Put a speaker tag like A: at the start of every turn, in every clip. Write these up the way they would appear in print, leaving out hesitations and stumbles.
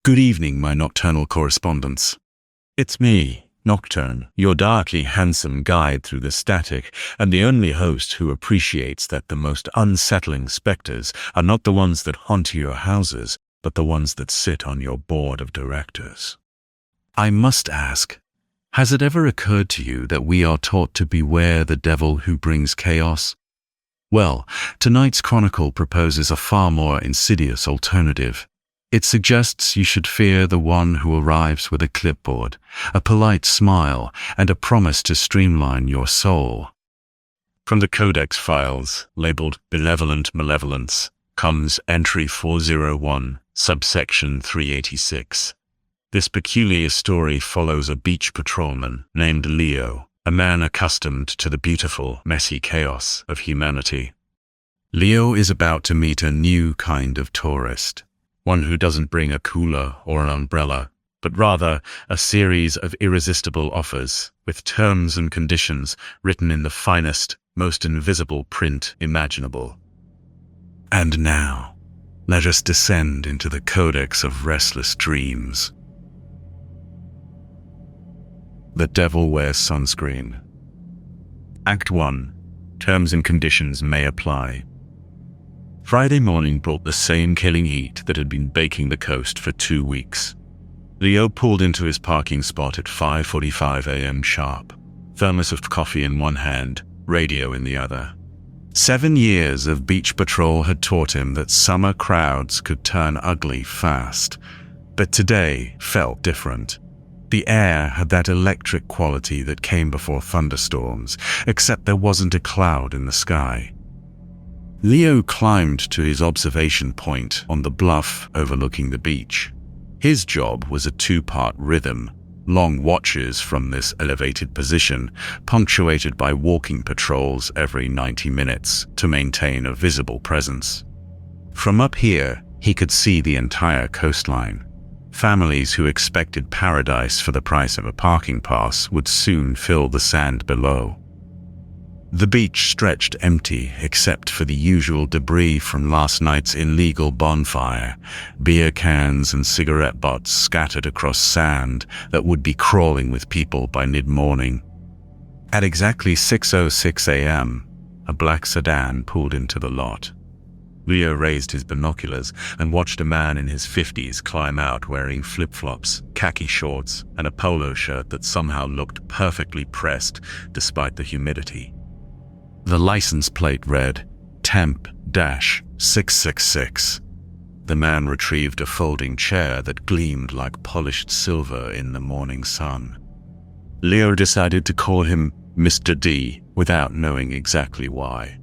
A: Good evening, my nocturnal correspondents. It's me, Nocturne, your darkly handsome guide through the static, and the only host who appreciates that the most unsettling specters are not the ones that haunt your houses, but the ones that sit on your board of directors. I must ask, has it ever occurred to you that we are taught to beware the devil who brings chaos? Well, tonight's chronicle proposes a far more insidious alternative. It suggests you should fear the one who arrives with a clipboard, a polite smile, and a promise to streamline your soul. From the Codex files, labeled Benevolent Malevolence, comes Entry 401, subsection 386. This peculiar story follows a beach patrolman named Leo, a man accustomed to the beautiful, messy chaos of humanity. Leo is about to meet a new kind of tourist. One who doesn't bring a cooler or an umbrella, but rather a series of irresistible offers with terms and conditions written in the finest, most invisible print imaginable. And now, let us descend into the Codex of Restless Dreams. The Devil Wears Sunscreen. Act 1. Terms and conditions may apply. Friday morning brought the same killing heat that had been baking the coast for 2 weeks. Leo pulled into his parking spot at 5:45 a.m. sharp, thermos of coffee in one hand, radio in the other. 7 years of beach patrol had taught him that summer crowds could turn ugly fast, but today felt different. The air had that electric quality that came before thunderstorms, except there wasn't a cloud in the sky. Leo climbed to his observation point on the bluff overlooking the beach. His job was a two-part rhythm, long watches from this elevated position, punctuated by walking patrols every 90 minutes to maintain a visible presence. From up here, he could see the entire coastline. Families who expected paradise for the price of a parking pass would soon fill the sand below. The beach stretched empty except for the usual debris from last night's illegal bonfire, beer cans and cigarette butts scattered across sand that would be crawling with people by mid-morning. At exactly 6:06 a.m., a black sedan pulled into the lot. Leo raised his binoculars and watched a man in his 50s climb out wearing flip-flops, khaki shorts, and a polo shirt that somehow looked perfectly pressed despite the humidity. The license plate read, Temp-666. The man retrieved a folding chair that gleamed like polished silver in the morning sun. Leo decided to call him Mr. D without knowing exactly why.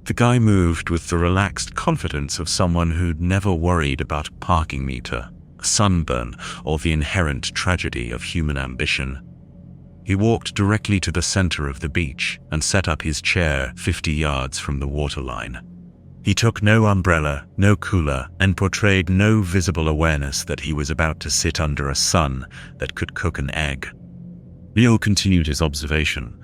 A: The guy moved with the relaxed confidence of someone who'd never worried about a parking meter, a sunburn, or the inherent tragedy of human ambition. He walked directly to the center of the beach and set up his chair 50 yards from the waterline. He took no umbrella, no cooler, and portrayed no visible awareness that he was about to sit under a sun that could cook an egg. Leo continued his observation,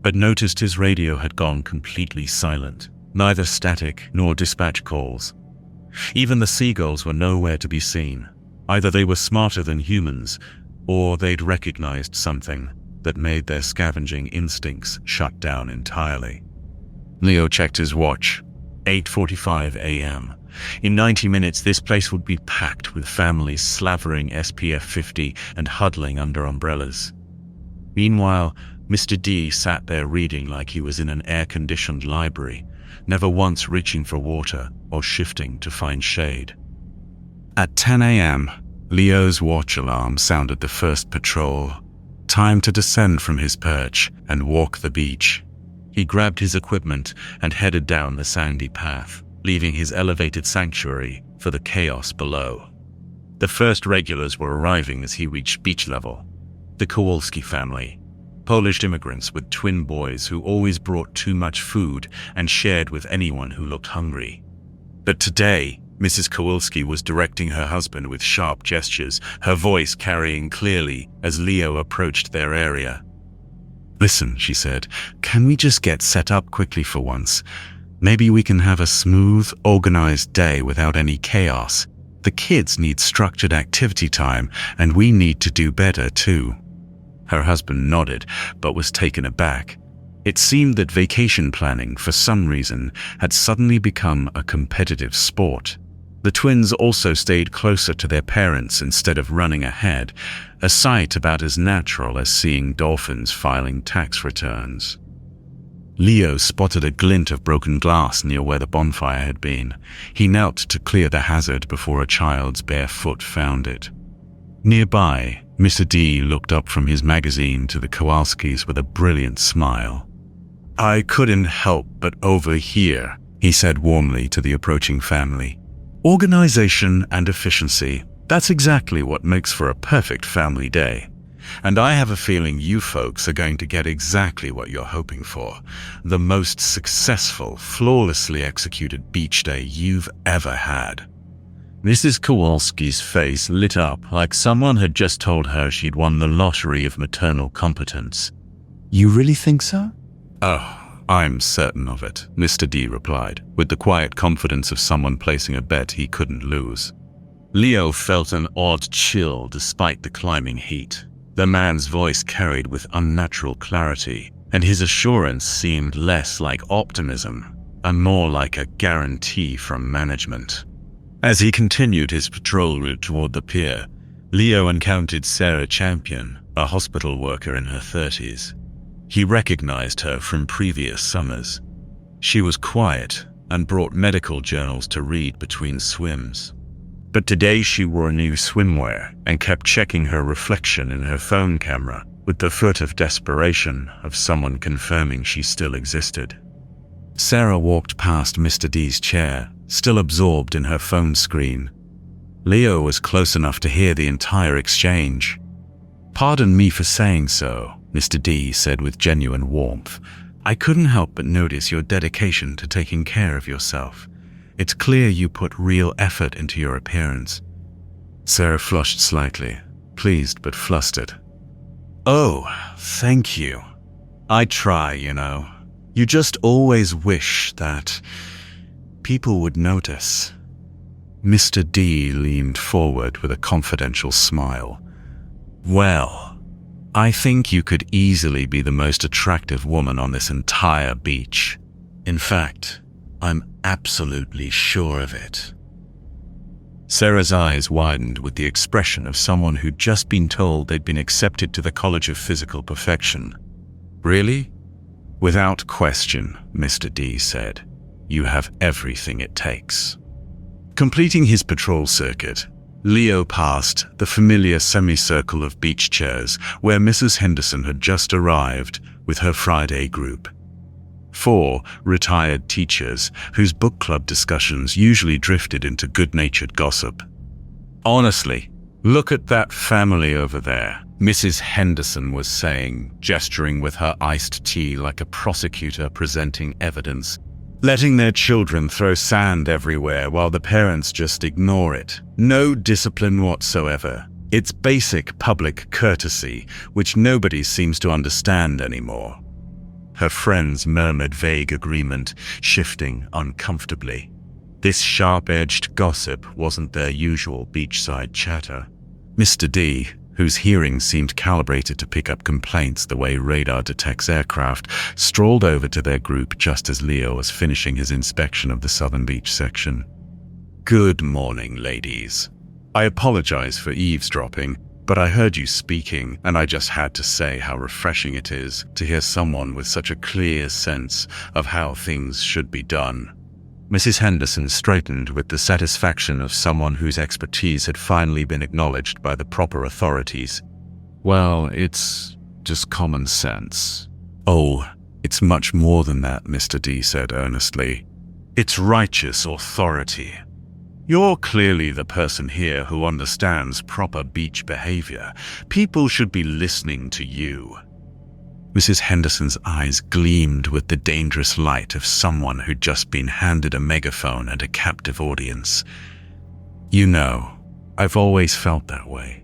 A: but noticed his radio had gone completely silent, neither static nor dispatch calls. Even the seagulls were nowhere to be seen. Either they were smarter than humans, or they'd recognized something that made their scavenging instincts shut down entirely. Leo checked his watch. 8:45 a.m. In 90 minutes, this place would be packed with families slavering SPF 50 and huddling under umbrellas. Meanwhile, Mr. D sat there reading like he was in an air-conditioned library, never once reaching for water or shifting to find shade. At 10 a.m., Leo's watch alarm sounded the first patrol. Time to descend from his perch and walk the beach. He grabbed his equipment and headed down the sandy path, leaving his elevated sanctuary for the chaos below. The first regulars were arriving as he reached beach level. The Kowalski family, Polish immigrants with twin boys who always brought too much food and shared with anyone who looked hungry. But today, Mrs. Kowalski was directing her husband with sharp gestures, her voice carrying clearly as Leo approached their area. "Listen," she said, "can we just get set up quickly for once? Maybe we can have a smooth, organized day without any chaos. The kids need structured activity time, and we need to do better too." Her husband nodded, but was taken aback. It seemed that vacation planning, for some reason, had suddenly become a competitive sport. The twins also stayed closer to their parents instead of running ahead, a sight about as natural as seeing dolphins filing tax returns. Leo spotted a glint of broken glass near where the bonfire had been. He knelt to clear the hazard before a child's bare foot found it. Nearby, Mr. D looked up from his magazine to the Kowalskis with a brilliant smile. "I couldn't help but overhear," he said warmly to the approaching family. "Organization and efficiency, that's exactly what makes for a perfect family day. And I have a feeling you folks are going to get exactly what you're hoping for. The most successful, flawlessly executed beach day you've ever had." Mrs. Kowalski's face lit up like someone had just told her she'd won the lottery of maternal competence. "You really think so?" "Oh, I'm certain of it," Mr. D replied, with the quiet confidence of someone placing a bet he couldn't lose. Leo felt an odd chill despite the climbing heat. The man's voice carried with unnatural clarity, and his assurance seemed less like optimism and more like a guarantee from management. As he continued his patrol route toward the pier, Leo encountered Sarah Champion, a hospital worker in her 30s. He recognized her from previous summers. She was quiet and brought medical journals to read between swims. But today she wore new swimwear and kept checking her reflection in her phone camera with the furtive desperation of someone confirming she still existed. Sarah walked past Mr. D's chair, still absorbed in her phone screen. Leo was close enough to hear the entire exchange. "Pardon me for saying so," Mr. D said with genuine warmth. "I couldn't help but notice your dedication to taking care of yourself. It's clear you put real effort into your appearance." Sarah flushed slightly, pleased but flustered. "Oh, thank you. I try, you know. You just always wish that people would notice." Mr. D leaned forward with a confidential smile. "Well, I think you could easily be the most attractive woman on this entire beach. In fact, I'm absolutely sure of it." Sarah's eyes widened with the expression of someone who'd just been told they'd been accepted to the College of Physical Perfection. "Really?" "Without question," Mr. D said. "You have everything it takes." Completing his patrol circuit, Leo passed the familiar semicircle of beach chairs where Mrs. Henderson had just arrived with her Friday group. 4 retired teachers whose book club discussions usually drifted into good-natured gossip. "Honestly, look at that family over there," Mrs. Henderson was saying, gesturing with her iced tea like a prosecutor presenting evidence. "Letting their children throw sand everywhere while the parents just ignore it. No discipline whatsoever. It's basic public courtesy, which nobody seems to understand anymore." Her friends murmured vague agreement, shifting uncomfortably. This sharp-edged gossip wasn't their usual beachside chatter. Mr. D, whose hearing seemed calibrated to pick up complaints the way radar detects aircraft, strolled over to their group just as Leo was finishing his inspection of the southern beach section. "Good morning, ladies. I apologize for eavesdropping, but I heard you speaking, and I just had to say how refreshing it is to hear someone with such a clear sense of how things should be done." Mrs. Henderson straightened with the satisfaction of someone whose expertise had finally been acknowledged by the proper authorities. "Well, it's just common sense." "Oh, it's much more than that," Mr. D said earnestly. "It's righteous authority. You're clearly the person here who understands proper beach behavior. People should be listening to you." Mrs. Henderson's eyes gleamed with the dangerous light of someone who'd just been handed a megaphone and a captive audience. "You know, I've always felt that way.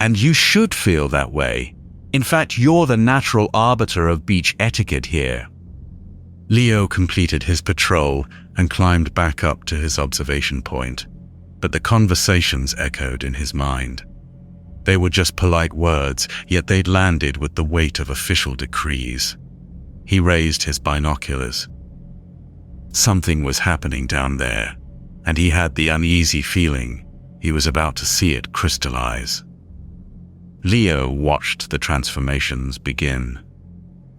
A: And you should feel that way. In fact, you're the natural arbiter of beach etiquette here." Leo completed his patrol and climbed back up to his observation point. but the conversations echoed in his mind. They were just polite words, yet they'd landed with the weight of official decrees. He raised his binoculars. Something was happening down there, and he had the uneasy feeling he was about to see it crystallize. Leo watched the transformations begin.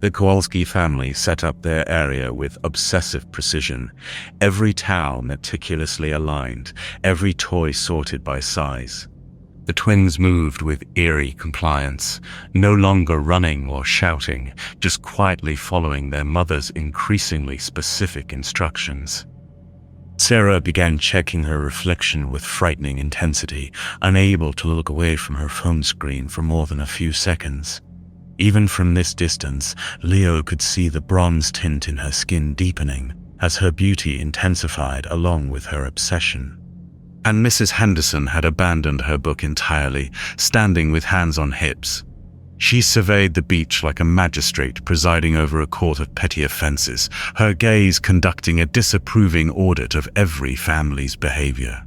A: The Kowalski family set up their area with obsessive precision, every towel meticulously aligned, every toy sorted by size. The twins moved with eerie compliance, no longer running or shouting, just quietly following their mother's increasingly specific instructions. Sarah began checking her reflection with frightening intensity, unable to look away from her phone screen for more than a few seconds. Even from this distance, Leo could see the bronze tint in her skin deepening as her beauty intensified along with her obsession. And Mrs. Henderson had abandoned her book entirely, standing with hands on hips. She surveyed the beach like a magistrate presiding over a court of petty offenses, her gaze conducting a disapproving audit of every family's behavior.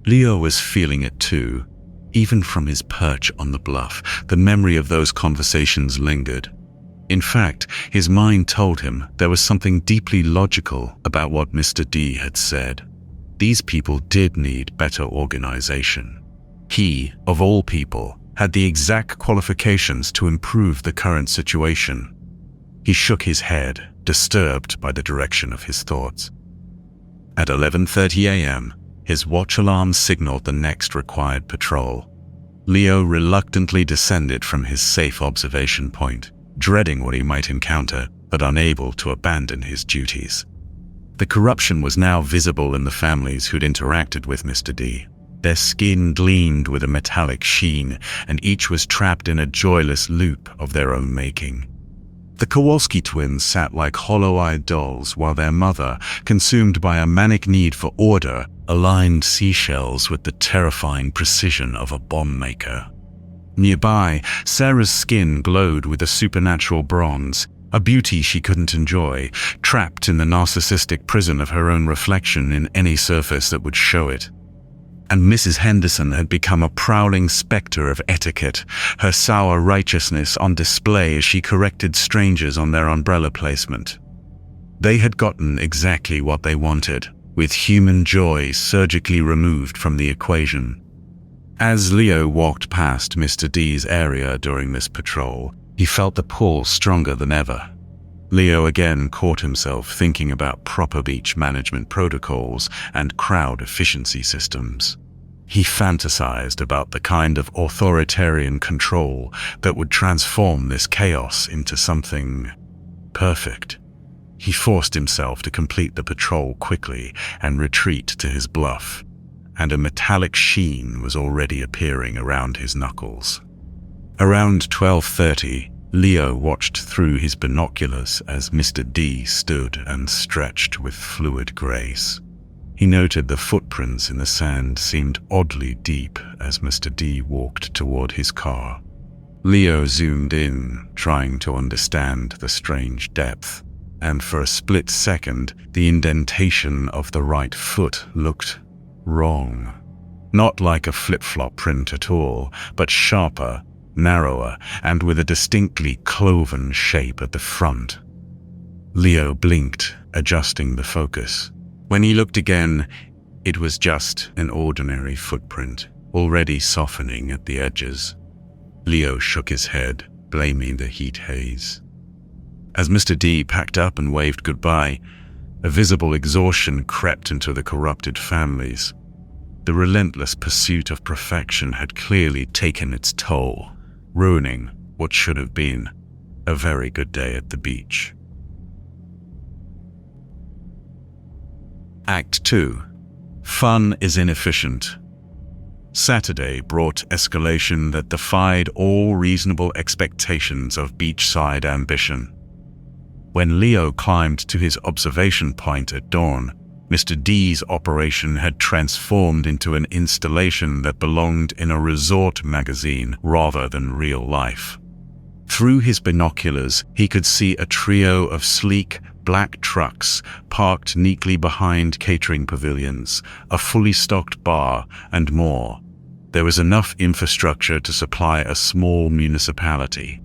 A: Leo was feeling it too. Even from his perch on the bluff, the memory of those conversations lingered. In fact, his mind told him there was something deeply logical about what Mr. D had said. These people did need better organization. He, of all people, had the exact qualifications to improve the current situation. He shook his head, disturbed by the direction of his thoughts. At 11:30 a.m., his watch alarm signaled the next required patrol. Leo reluctantly descended from his safe observation point, dreading what he might encounter, but unable to abandon his duties. The corruption was now visible in the families who'd interacted with Mr. D. Their skin gleamed with a metallic sheen, and each was trapped in a joyless loop of their own making. The Kowalski twins sat like hollow-eyed dolls while their mother, consumed by a manic need for order, aligned seashells with the terrifying precision of a bomb maker. Nearby, Sarah's skin glowed with a supernatural bronze, a beauty she couldn't enjoy, trapped in the narcissistic prison of her own reflection in any surface that would show it. And Mrs. Henderson had become a prowling specter of etiquette, her sour righteousness on display as she corrected strangers on their umbrella placement. They had gotten exactly what they wanted, with human joy surgically removed from the equation. As Leo walked past Mr. D's area during this patrol, he felt the pull stronger than ever. Leo again caught himself thinking about proper beach management protocols and crowd efficiency systems. He fantasized about the kind of authoritarian control that would transform this chaos into something perfect. He forced himself to complete the patrol quickly and retreat to his bluff, and a metallic sheen was already appearing around his knuckles. Around 12:30, Leo watched through his binoculars as Mr. D stood and stretched with fluid grace. He noted the footprints in the sand seemed oddly deep as Mr. D walked toward his car. Leo zoomed in, trying to understand the strange depth, and for a split second, the indentation of the right foot looked wrong. Not like a flip-flop print at all, but sharper, narrower, and with a distinctly cloven shape at the front. Leo blinked, adjusting the focus. When he looked again, it was just an ordinary footprint, already softening at the edges. Leo shook his head, blaming the heat haze. As Mr. D packed up and waved goodbye, a visible exhaustion crept into the corrupted families. The relentless pursuit of perfection had clearly taken its toll, ruining what should have been a very good day at the beach. Act 2. Fun is inefficient. Saturday brought escalation that defied all reasonable expectations of beachside ambition. When Leo climbed to his observation point at dawn, Mr. D's operation had transformed into an installation that belonged in a resort magazine rather than real life. Through his binoculars, he could see a trio of sleek, black trucks parked neatly behind catering pavilions, a fully stocked bar, and more. There was enough infrastructure to supply a small municipality.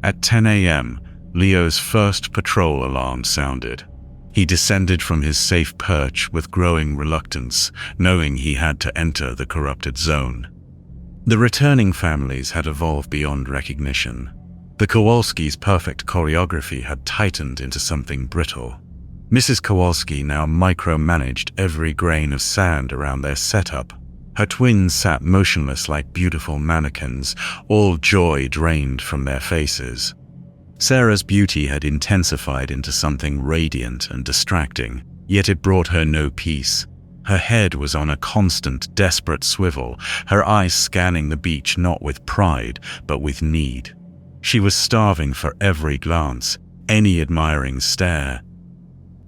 A: At 10 a.m., Leo's first patrol alarm sounded. He descended from his safe perch with growing reluctance, knowing he had to enter the corrupted zone. The returning families had evolved beyond recognition. The Kowalski's perfect choreography had tightened into something brittle. Mrs. Kowalski now micromanaged every grain of sand around their setup. Her twins sat motionless like beautiful mannequins, all joy drained from their faces. Sarah's beauty had intensified into something radiant and distracting, yet it brought her no peace. Her head was on a constant, desperate swivel, her eyes scanning the beach not with pride, but with need. She was starving for every glance, any admiring stare.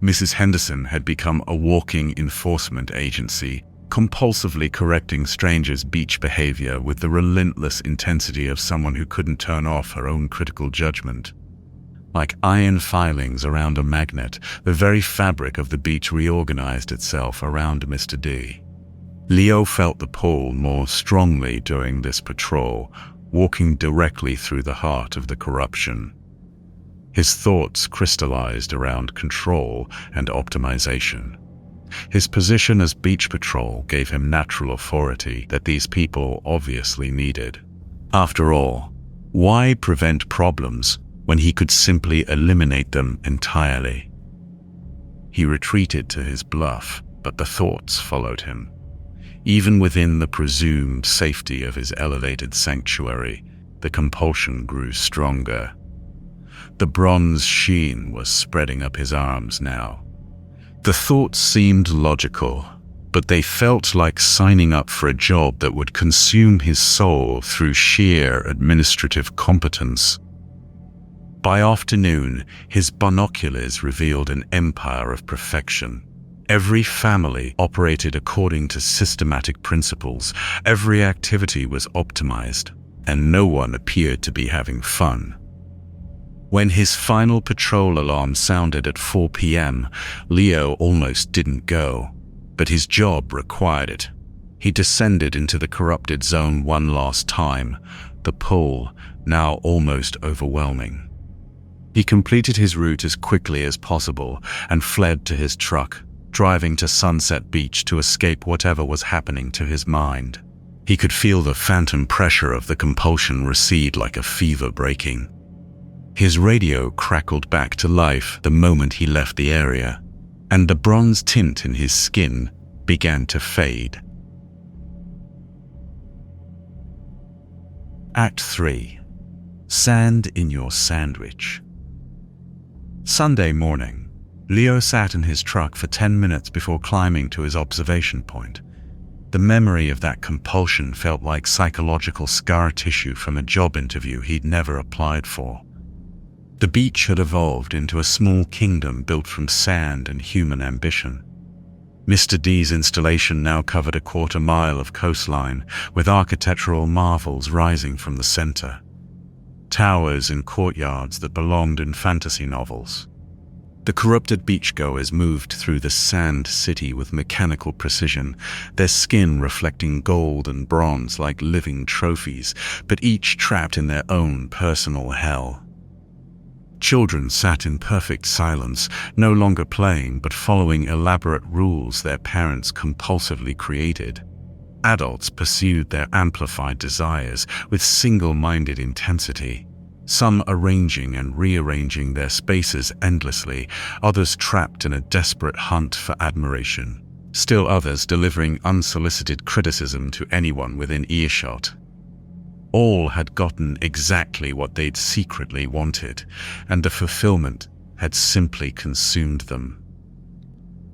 A: Mrs. Henderson had become a walking enforcement agency, compulsively correcting strangers' beach behavior with the relentless intensity of someone who couldn't turn off her own critical judgment. Like iron filings around a magnet, the very fabric of the beach reorganized itself around Mr. D. Leo felt the pull more strongly during this patrol, walking directly through the heart of the corruption. His thoughts crystallized around control and optimization. His position as beach patrol gave him natural authority that these people obviously needed. After all, why prevent problems when he could simply eliminate them entirely? He retreated to his bluff, but the thoughts followed him. Even within the presumed safety of his elevated sanctuary, the compulsion grew stronger. The bronze sheen was spreading up his arms now. The thoughts seemed logical, but they felt like signing up for a job that would consume his soul through sheer administrative competence. By afternoon, his binoculars revealed an empire of perfection. Every family operated according to systematic principles, every activity was optimized, and no one appeared to be having fun. When his final patrol alarm sounded at 4 p.m., Leo almost didn't go, but his job required it. He descended into the corrupted zone one last time, the pull now almost overwhelming. He completed his route as quickly as possible and fled to his truck, driving to Sunset Beach to escape whatever was happening to his mind. He could feel the phantom pressure of the compulsion recede like a fever breaking. His radio crackled back to life the moment he left the area, and the bronze tint in his skin began to fade. Act 3. Sand in your sandwich. Sunday morning, Leo sat in his truck for 10 minutes before climbing to his observation point. The memory of that compulsion felt like psychological scar tissue from a job interview he'd never applied for. The beach had evolved into a small kingdom built from sand and human ambition. Mr. D's installation now covered a quarter-mile of coastline, with architectural marvels rising from the center. Towers and courtyards that belonged in fantasy novels. The corrupted beachgoers moved through the sand city with mechanical precision, their skin reflecting gold and bronze like living trophies, but each trapped in their own personal hell. Children sat in perfect silence, no longer playing but following elaborate rules their parents compulsively created. Adults pursued their amplified desires with single-minded intensity. Some arranging and rearranging their spaces endlessly, others trapped in a desperate hunt for admiration, still others delivering unsolicited criticism to anyone within earshot. All had gotten exactly what they'd secretly wanted, and the fulfillment had simply consumed them.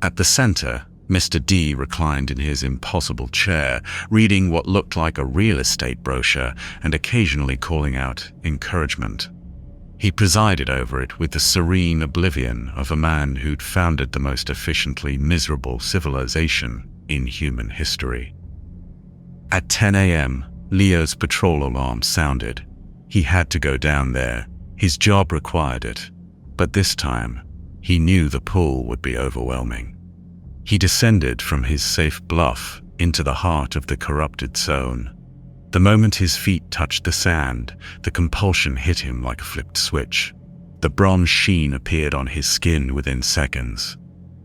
A: At the center, Mr. D reclined in his impossible chair, reading what looked like a real estate brochure and occasionally calling out encouragement. He presided over it with the serene oblivion of a man who'd founded the most efficiently miserable civilization in human history. At 10 a.m., Leo's patrol alarm sounded. He had to go down there. His job required it. But this time, He knew the pull would be overwhelming. He descended from his safe bluff into the heart of the corrupted zone. The moment his feet touched the sand, the compulsion hit him like a flipped switch. The bronze sheen appeared on his skin within seconds.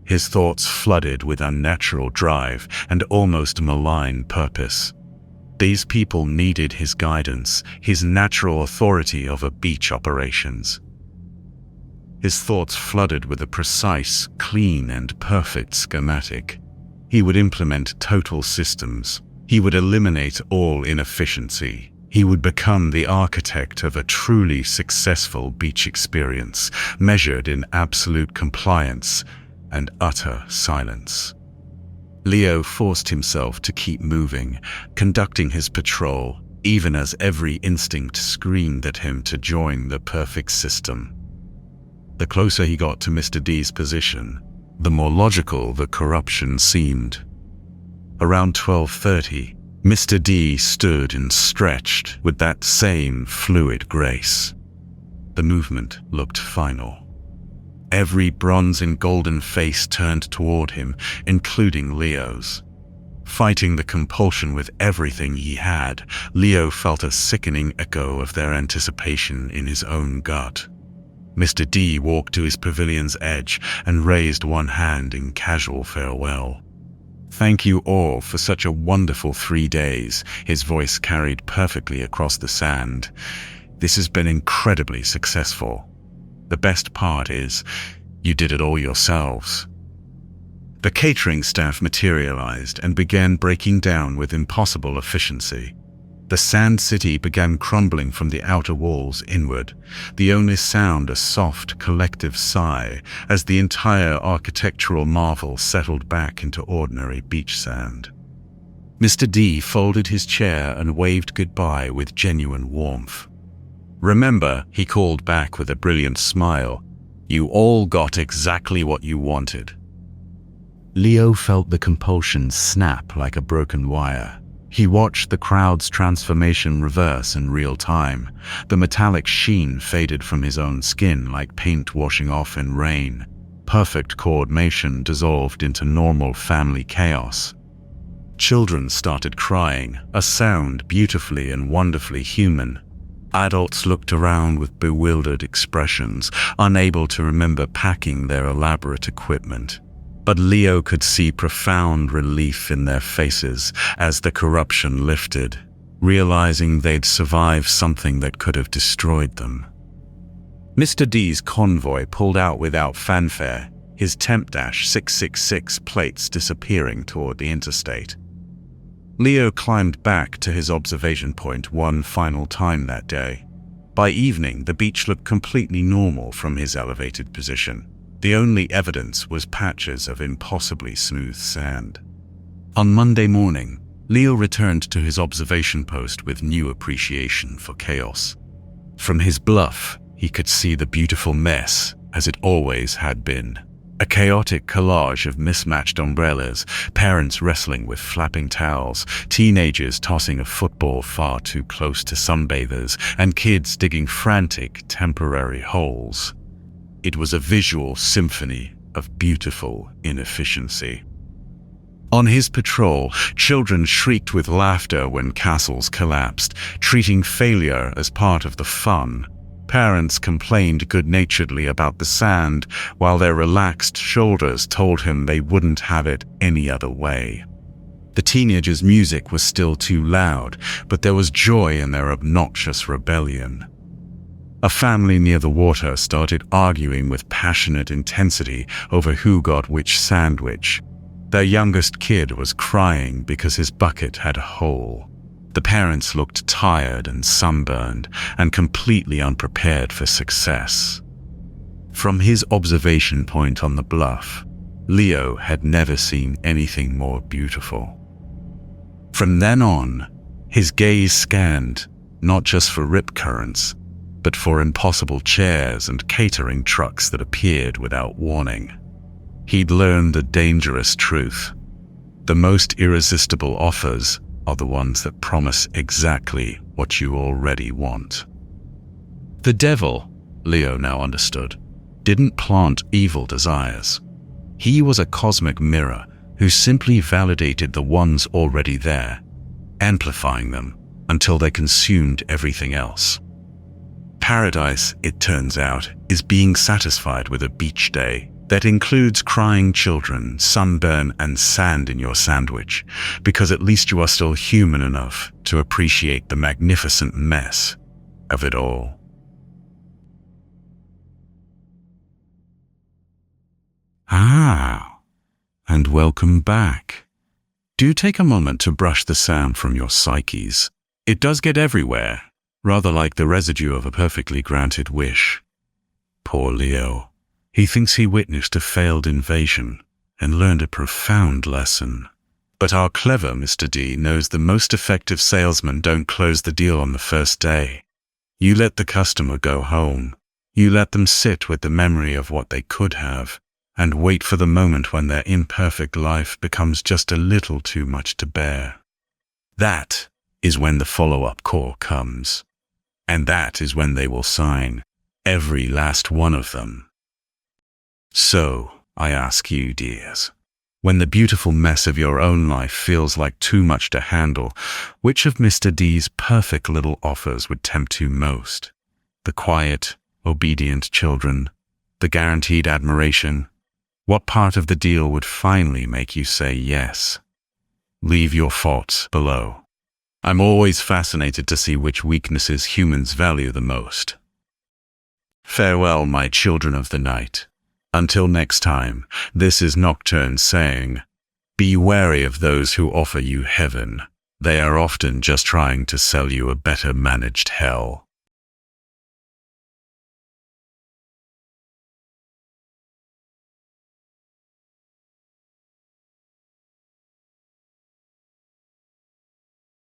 A: His thoughts flooded with unnatural drive and almost malign purpose. These people needed his guidance, his natural authority over beach operations. His thoughts flooded with a precise, clean, and perfect schematic. He would implement total systems. He would eliminate all inefficiency. He would become the architect of a truly successful beach experience, measured in absolute compliance and utter silence. Leo forced himself to keep moving, conducting his patrol, even as every instinct screamed at him to join the perfect system. The closer he got to Mr. D's position, the more logical the corruption seemed. Around 12:30, Mr. D stood and stretched with that same fluid grace. The movement looked final. Every bronze and golden face turned toward him, including Leo's. Fighting the compulsion with everything he had, Leo felt a sickening echo of their anticipation in his own gut. Mr. D walked to his pavilion's edge and raised one hand in casual farewell. "Thank you all for such a wonderful 3 days," his voice carried perfectly across the sand. "This has been incredibly successful. The best part is, you did it all yourselves." The catering staff materialized and began breaking down with impossible efficiency. The sand city began crumbling from the outer walls inward, the only sound a soft collective sigh as the entire architectural marvel settled back into ordinary beach sand. Mr. D folded his chair and waved goodbye with genuine warmth. "Remember," he called back with a brilliant smile, "you all got exactly what you wanted." Leo felt the compulsion snap like a broken wire. He watched the crowd's transformation reverse in real time. The metallic sheen faded from his own skin like paint washing off in rain. Perfect coordination dissolved into normal family chaos. Children started crying, a sound beautifully and wonderfully human. Adults looked around with bewildered expressions, unable to remember packing their elaborate equipment. But Leo could see profound relief in their faces as the corruption lifted, realizing they'd survived something that could have destroyed them. Mr. D's convoy pulled out without fanfare, his Temp-666 plates disappearing toward the interstate. Leo climbed back to his observation point one final time that day. By evening, the beach looked completely normal from his elevated position. The only evidence was patches of impossibly smooth sand. On Monday morning, Leo returned to his observation post with new appreciation for chaos. From his bluff, he could see the beautiful mess, as it always had been. A chaotic collage of mismatched umbrellas, parents wrestling with flapping towels, teenagers tossing a football far too close to sunbathers, and kids digging frantic, temporary holes. It was a visual symphony of beautiful inefficiency. On his patrol, children shrieked with laughter when castles collapsed, treating failure as part of the fun. Parents complained good-naturedly about the sand, while their relaxed shoulders told him they wouldn't have it any other way. The teenagers' music was still too loud, but there was joy in their obnoxious rebellion. A family near the water started arguing with passionate intensity over who got which sandwich. Their youngest kid was crying because his bucket had a hole. The parents looked tired and sunburned and completely unprepared for success. From his observation point on the bluff, Leo had never seen anything more beautiful. From then on, his gaze scanned not just for rip currents, but for impossible chairs and catering trucks that appeared without warning. He'd learned a dangerous truth. The most irresistible offers are the ones that promise exactly what you already want. The devil, Leo now understood, didn't plant evil desires. He was a cosmic mirror who simply validated the ones already there, amplifying them until they consumed everything else. Paradise, it turns out, is being satisfied with a beach day that includes crying children, sunburn, and sand in your sandwich, because at least you are still human enough to appreciate the magnificent mess of it all. And welcome back. Do take a moment to brush the sand from your psyches. It does get everywhere, rather like the residue of a perfectly granted wish. Poor Leo. He thinks he witnessed a failed invasion and learned a profound lesson. But our clever Mr. D knows the most effective salesmen don't close the deal on the first day. You let the customer go home. You let them sit with the memory of what they could have, and wait for the moment when their imperfect life becomes just a little too much to bear. That is when the follow-up call comes. And that is when they will sign, every last one of them. So, I ask you, dears, when the beautiful mess of your own life feels like too much to handle, which of Mr. D's perfect little offers would tempt you most? The quiet, obedient children? The guaranteed admiration? What part of the deal would finally make you say yes? Leave your thoughts below. I'm always fascinated to see which weaknesses humans value the most. Farewell, my children of the night. Until next time, this is Nocturne saying, be wary of those who offer you heaven. They are often just trying to sell you a better managed hell.